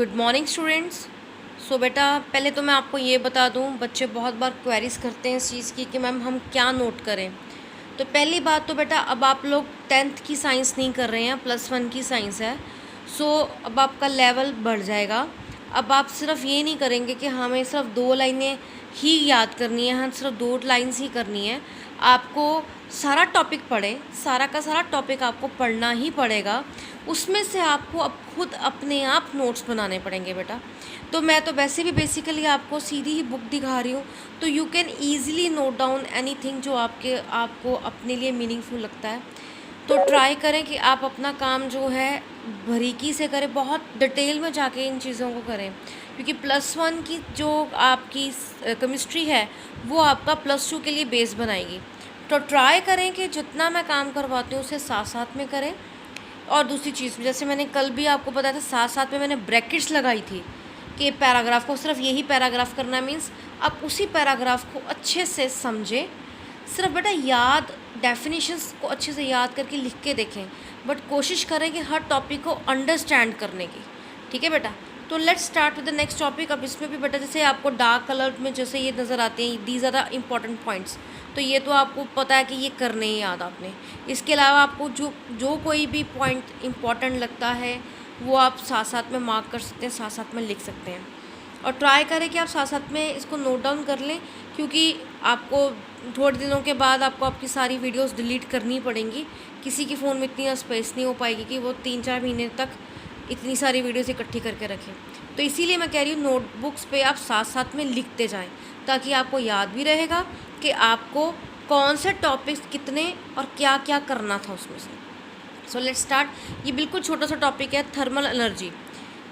Good morning students. सो बेटा, पहले तो मैं आपको ये बता दूं, बच्चे बहुत बार क्वेरीज करते हैं इस चीज़ की कि मैम हम क्या नोट करें। तो पहली बात तो बेटा, अब आप लोग 10th की साइंस नहीं कर रहे हैं, +1 की साइंस है। सो अब आपका लेवल बढ़ जाएगा। अब आप सिर्फ ये नहीं करेंगे कि हमें सिर्फ 2 लाइनें ही याद करनी है, हाँ सिर्फ 2 लाइन्स ही करनी है। आपको सारा टॉपिक पढ़ें, सारा का सारा टॉपिक आपको पढ़ना ही पड़ेगा। उसमें से आपको अब खुद अपने आप नोट्स बनाने पड़ेंगे बेटा। तो मैं तो वैसे भी बेसिकली आपको सीधी ही बुक दिखा रही हूँ, तो you can easily note down anything जो आपको अपने लिए मीनिंगफुल लगता है। तो ट्राई करें कि आप अपना काम जो है बारीकी से करें, बहुत डिटेल में जाके इन चीज़ों को करें, क्योंकि +1 की जो आपकी केमिस्ट्री है वो आपका +2 के लिए बेस बनाएगी। तो ट्राई करें कि जितना मैं काम करवाती हूँ उसे साथ साथ में करें। और दूसरी चीज़, जैसे मैंने कल भी आपको बताया था, साथ साथ में मैंने ब्रैकेट्स लगाई थी कि पैराग्राफ को सिर्फ यही पैराग्राफ करना, मीन्स आप उसी पैराग्राफ को अच्छे से समझें। सिर्फ बेटा याद, डेफिनेशंस को अच्छे से याद करके लिख के देखें, बट कोशिश करें कि हर टॉपिक को अंडरस्टैंड करने की। ठीक है बेटा, तो let's start with the next topic. अब इसमें भी बेटा जैसे आपको डार्क कलर में जैसे ये नज़र आते हैं, these are the important points, तो ये तो आपको पता है कि ये करने ही याद आपने। इसके अलावा आपको जो जो कोई भी पॉइंट इम्पॉर्टेंट लगता है वो आप साथ साथ में मार्क कर सकते हैं, साथ साथ में लिख सकते हैं। और ट्राई करें कि आप साथ साथ में इसको नोट डाउन कर लें, क्योंकि आपको थोड़े दिनों के बाद आपको आपकी सारी वीडियोस डिलीट करनी पड़ेंगी। किसी के फ़ोन में इतनी स्पेस नहीं हो पाएगी कि वो 3-4 महीने तक इतनी सारी वीडियोस इकट्ठी करके रखें। तो इसीलिए मैं कह रही हूँ नोटबुक्स पे आप साथ साथ में लिखते जाएं, ताकि आपको याद भी रहेगा कि आपको कौन से टॉपिक्स कितने और क्या क्या करना था उसमें से। So let's start. ये बिल्कुल छोटा सा टॉपिक है, थर्मल एनर्जी।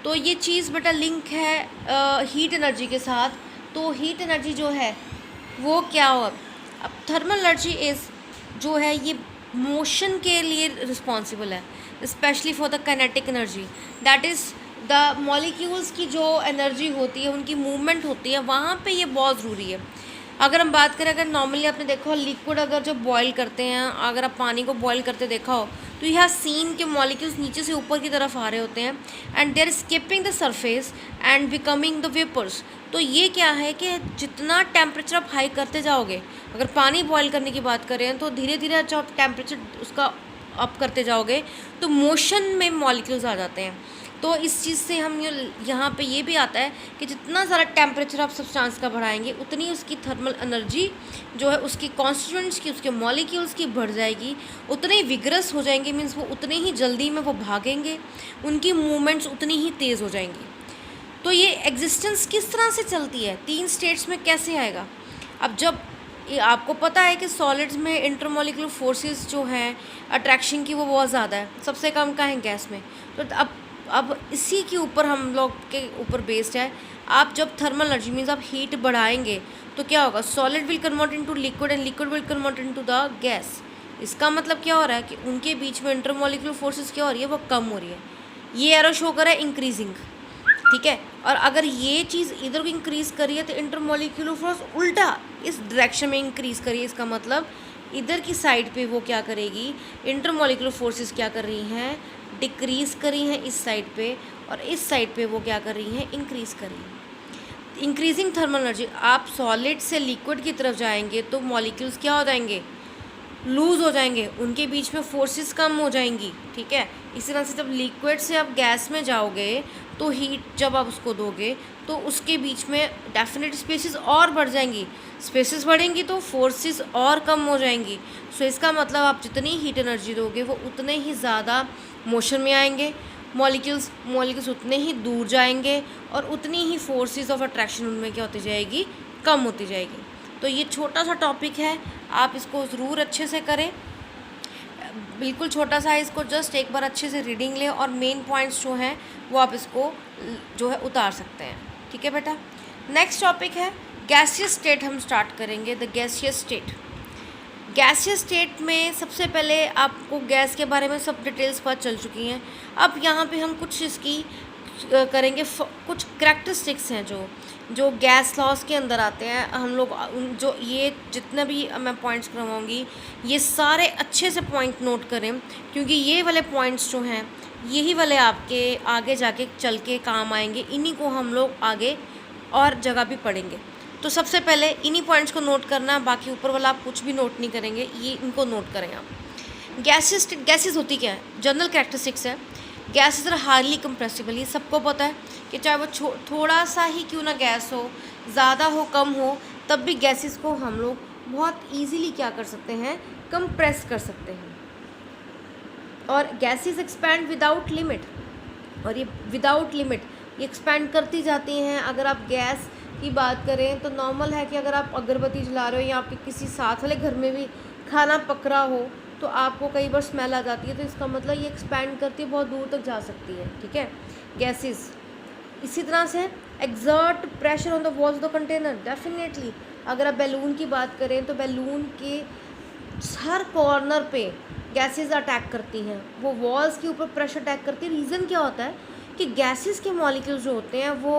तो ये चीज़ बेटा लिंक है हीट एनर्जी के साथ। तो हीट एनर्जी जो है वो क्या हो, अब थर्मल एनर्जी इज़ जो है ये मोशन के लिए रिस्पॉन्सिबल है, specially for the kinetic energy. That is the molecules की जो एनर्जी होती है, उनकी मूवमेंट होती है, वहाँ पे ये बहुत ज़रूरी है। अगर हम बात करें, अगर नॉर्मली आपने देखा हो लिक्विड अगर जो बॉईल करते हैं, अगर आप पानी को बॉईल करते देखा हो, तो यह सीन के मॉलिक्यूल्स नीचे से ऊपर की तरफ आ रहे होते हैं and they are skipping the surface and becoming the vapours. तो ये क्या है कि जितना टेम्परेचर आप हाई करते जाओगे, अगर पानी बॉईल करने की बात करें तो धीरे धीरे जब आप टेम्परेचर उसका अप करते जाओगे तो मोशन में मॉलिक्यूल्स आ जाते हैं। तो इस चीज़ से हम यहाँ पे ये भी आता है कि जितना ज़्यादा टेम्परेचर आप सब्सटेंस का बढ़ाएंगे, उतनी उसकी थर्मल एनर्जी जो है उसकी कॉन्स्टिट्यूएंट्स की, उसके मॉलिक्यूल्स की बढ़ जाएगी, उतने ही विग्रस हो जाएंगे, मीन्स वो उतने ही जल्दी में वो भागेंगे, उनकी मूवमेंट्स उतनी ही तेज़ हो जाएंगी। तो ये एग्जिस्टेंस किस तरह से चलती है, 3 स्टेट्स में कैसे आएगा। अब जब आपको पता है कि सॉलिड्स में इंटरमॉलिक्यूलर फोर्सेस जो हैं अट्रैक्शन की वो बहुत ज़्यादा है, सबसे कम का है गैस में। तो अब इसी के ऊपर हम लोग के ऊपर बेस्ड है। आप जब थर्मल एनर्जी मीन्स आप हीट बढ़ाएंगे तो क्या होगा, solid will convert into liquid and liquid will convert into the gas. इसका मतलब क्या हो रहा है कि उनके बीच में इंटरमॉलिक्यूलर फोर्सेस क्या हो रही है, वो कम हो रही है। ये एरो शो कर रहा है इंक्रीजिंग, ठीक है। और अगर ये चीज़ इधर को इंक्रीज़ करिए तो इंटरमॉलिक्यूलर फोर्स उल्टा इस डायरेक्शन में इंक्रीज़ करिए। इसका मतलब इधर की साइड पे वो क्या करेगी, इंटरमॉलिक्यूलर फोर्सेस क्या कर रही हैं, डिक्रीज़ कर रही हैं इस साइड पे, और इस साइड पे वो क्या कर रही हैं, इंक्रीज़ कर रही हैं। इंक्रीजिंग थर्मल एनर्जी, आप सॉलिड से लिक्विड की तरफ जाएंगे तो मॉलिक्यूल्स क्या हो जाएंगे, लूज़ हो जाएंगे, उनके बीच में फोर्सेस कम हो जाएंगी, ठीक है। इसी तरह से जब लिक्विड से आप गैस में जाओगे तो हीट जब आप उसको दोगे तो उसके बीच में डेफिनेट स्पेसेस और बढ़ जाएंगी, स्पेसेस बढ़ेंगी तो फोर्सेस और कम हो जाएंगी। सो इसका मतलब आप जितनी हीट एनर्जी दोगे वो उतने ही ज़्यादा मोशन में आएंगे, मॉलिक्यूल्स उतने ही दूर जाएंगे, और उतनी ही फोर्सेस ऑफ अट्रैक्शन उनमें क्या होती जाएगी, कम होती जाएगी। तो ये छोटा सा टॉपिक है, आप इसको ज़रूर अच्छे से करें, बिल्कुल छोटा सा है, इसको जस्ट एक बार अच्छे से रीडिंग लें और मेन पॉइंट्स जो हैं वो आप इसको जो है उतार सकते हैं। ठीक है बेटा, नेक्स्ट टॉपिक है गैसियस स्टेट। हम स्टार्ट करेंगे the gaseous state. Gaseous state में सबसे पहले आपको गैस के बारे में सब डिटेल्स पता चल चुकी हैं। अब यहाँ पे हम कुछ इसकी करेंगे, कुछ करैक्टरिस्टिक्स हैं जो गैस लॉस के अंदर आते हैं। हम लोग जो ये जितने भी मैं पॉइंट्स करवाऊँगी ये सारे अच्छे से पॉइंट नोट करें, क्योंकि ये वाले पॉइंट्स जो हैं यही वाले आपके आगे जाके चल के काम आएंगे, इन्हीं को हम लोग आगे और जगह भी पढ़ेंगे। तो सबसे पहले इन्हीं पॉइंट्स को नोट करना, बाकी ऊपर वाला आप कुछ भी नोट नहीं करेंगे, ये इनको नोट करें आप। गैसेस होती क्या है, जनरल कैरेक्टरिस्टिक्स है। गैसेस आर हाईली कंप्रेसिबल, ये सबको पता है कि चाहे वो थोड़ा सा ही क्यों ना गैस हो, ज़्यादा हो कम हो, तब भी गैसेस को हम लोग बहुत ईजीली क्या कर सकते हैं, कंप्रेस कर सकते हैं। और गैसेस एक्सपैंड विदाउट लिमिट, और ये विदाउट लिमिट ये एक्सपैंड करती जाती हैं। अगर आप गैस की बात करें तो नॉर्मल है कि अगर आप अगरबत्ती जला रहे हो या आपके किसी साथ वाले घर में भी खाना पक रहा हो तो आपको कई बार स्मेल आ जाती है, तो इसका मतलब ये एक्सपैंड करती है, बहुत दूर तक जा सकती है, ठीक है, गैसेस। इसी तरह से exert pressure on the walls of the container, definitely अगर आप बैलून की बात करें तो बैलून के हर कॉर्नर पे गैसेस अटैक करती हैं, वो वॉल्स के ऊपर प्रेशर अटैक करती है। रीज़न क्या होता है कि गैसेस के मॉलिक्यूल्स जो होते हैं वो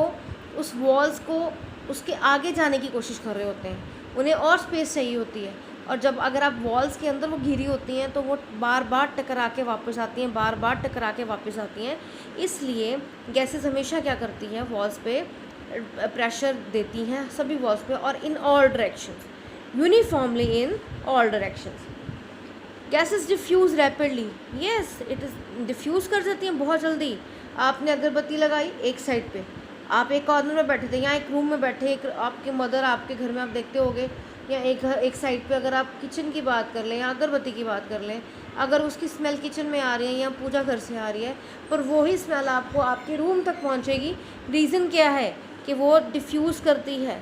उस वॉल्स को उसके आगे जाने की कोशिश कर रहे होते हैं, उन्हें और स्पेस चाहिए होती है, और जब अगर आप वॉल्स के अंदर वो घिरी होती हैं तो वो बार बार टकरा के वापस आती हैं, बार बार टकरा के वापस आती हैं। इसलिए गैसेस हमेशा क्या करती हैं, वॉल्स पे प्रेशर देती हैं, सभी वॉल्स पे, और in all directions, uniformly in all directions. Gases diffuse rapidly, yes it is diffuse कर जाती हैं बहुत जल्दी। आपने अगरबत्ती लगाई एक साइड पे, आप एक कॉर्नर में बैठे थे या एक रूम में बैठे, एक आपके मदर आपके घर में आप देखते होगे, या एक साइड पे अगर आप किचन की बात कर लें या अगरबत्ती की बात कर लें, अगर उसकी स्मेल किचन में आ रही है या पूजा घर से आ रही है, पर वही स्मेल आपको आपके रूम तक पहुंचेगी। रीज़न क्या है कि वो डिफ्यूज़ करती है,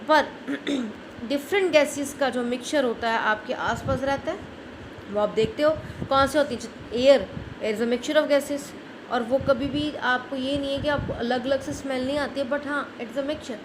पर डिफरेंट गैसेस का जो मिक्सचर होता है आपके आसपास रहता है, वो आप देखते हो कौन से होती है, air is a mixture of gases, और वो कभी भी आपको ये नहीं है कि आपको अलग अलग से स्मेल नहीं आती है, बट हाँ इट्स अ मिक्सचर।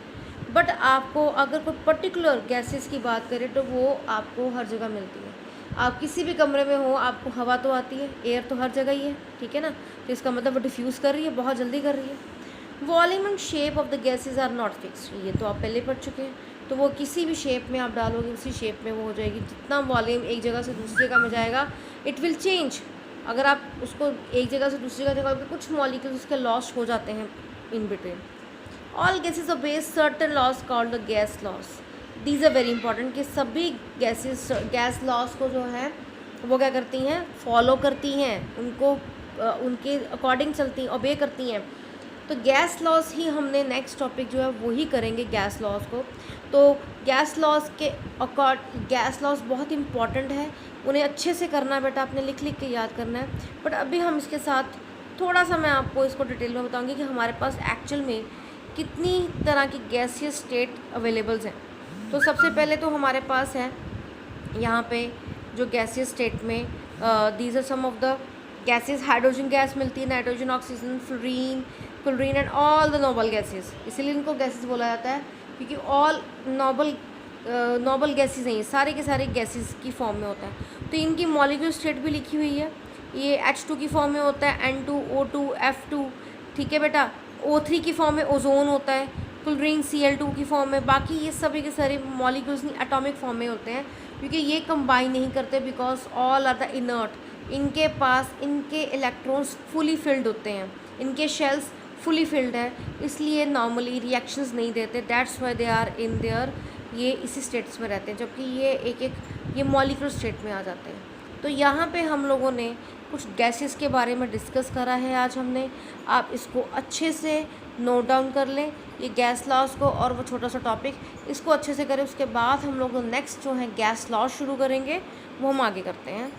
बट आपको अगर कोई पर्टिकुलर गैसेस की बात करें तो वो आपको हर जगह मिलती है। आप किसी भी कमरे में हो आपको हवा तो आती है, एयर तो हर जगह ही है, ठीक है ना, तो इसका मतलब वो डिफ्यूज़ कर रही है, बहुत जल्दी कर रही है। Volume and shape of the gases are not fixed, ये तो आप पहले पढ़ चुके हैं, तो वो किसी भी शेप में आप डालोगे उसी शेप में वो हो जाएगी। जितना वॉल्यूम एक जगह से दूसरी जगह में जाएगा इट विल चेंज। अगर आप उसको एक जगह से दूसरी जगह कुछ मॉलिक्यूल्स उसके लॉस हो जाते हैं in between. All gases obey certain laws called the gas laws, these are very important, कि सभी गैस लॉस को जो है वो क्या करती हैं, फॉलो करती हैं, उनको उनके अकॉर्डिंग चलती हैं, ओबे करती हैं। तो गैस लॉस ही हमने नेक्स्ट टॉपिक जो है वो ही करेंगे, गैस लॉस को। तो गैस लॉस के गैस लॉस बहुत इंपॉर्टेंट है, उन्हें अच्छे से करना है बेटा, आपने लिख लिख के याद करना है। बट अभी हम इसके साथ थोड़ा सा मैं आपको इसको डिटेल में बताऊंगी कि हमारे पास एक्चुअल में कितनी तरह की गैसियस स्टेट अवेलेबल्स हैं। तो सबसे पहले तो हमारे पास है यहाँ पे जो गैसियस स्टेट में these are some of the gases. Hydrogen gas मिलती है, nitrogen, oxygen, chlorine and all the noble gases. इसीलिए इनको गैसेस बोला जाता है क्योंकि ऑल नोबल गैसेस हैं, ये सारे के सारे गैसेस की फॉर्म में होता है। तो इनकी मॉलिक्यूलर स्टेट भी लिखी हुई है, ये H2 की फॉर्म में होता है, N2, O2, F2, ठीक है बेटा। O3 की फॉर्म में ओजोन होता है, क्लोरीन Cl2 की फॉर्म में। बाकी ये सभी के सारे मॉलिक्यूल्स एटॉमिक फॉर्म में होते हैं क्योंकि ये कंबाइन नहीं करते, because all are the inert. इनके पास इनके इलेक्ट्रॉन्स फुली फिल्ड होते हैं, इनके शेल्स फुली फिल्ड है, इसलिए नॉर्मली रिएक्शंस नहीं देते, that's why they are in their, ये इसी स्टेट्स में रहते हैं, जबकि ये मॉलिक्यूलर स्टेट में आ जाते हैं। तो यहाँ पे हम लोगों ने कुछ गैसेस के बारे में डिस्कस करा है आज हमने, आप इसको अच्छे से नोट डाउन कर लें, ये गैस लॉस को, और वो छोटा सा टॉपिक इसको अच्छे से करें। उसके बाद हम लोग नेक्स्ट जो है गैस लॉस शुरू करेंगे, वो हम आगे करते हैं।